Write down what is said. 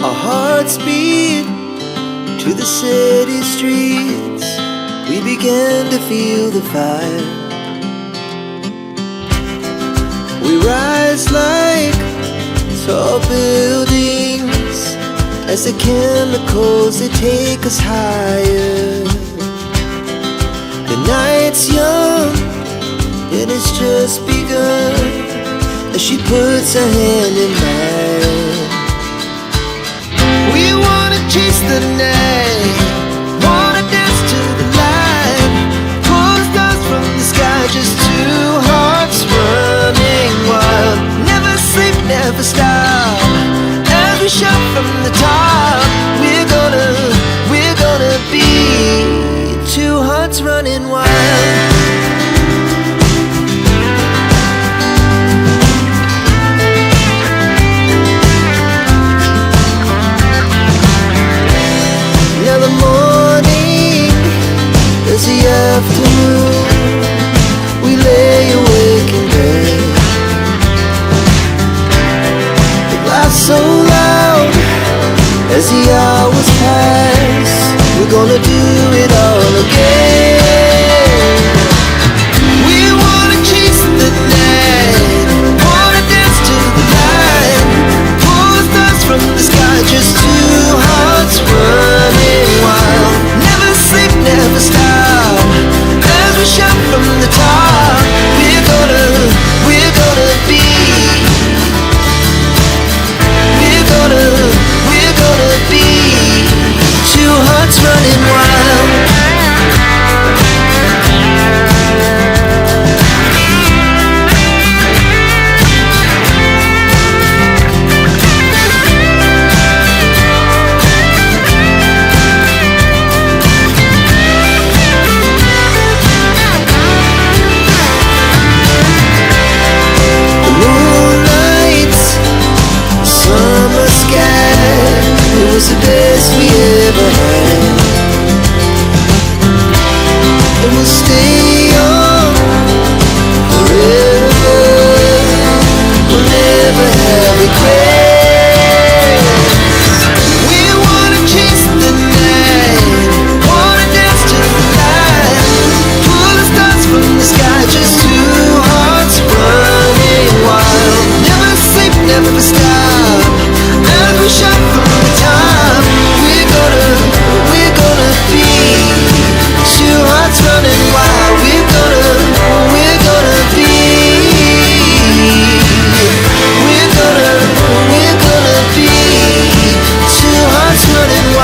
Our hearts beat to the city streets. We began to feel the fire. We rise like tall buildings as the chemicals, they take us higher. The night's young and it's just begun as she puts her hand in mine. We wanna chase the night, wanna dance to the light, pull stars from the sky, just two hearts running wild. Never sleep, never stop, as we shout from the top. We're gonna be two hearts running wild. Now the morning is the afternoon. We lay awake in bed. It laughs so loud as the hours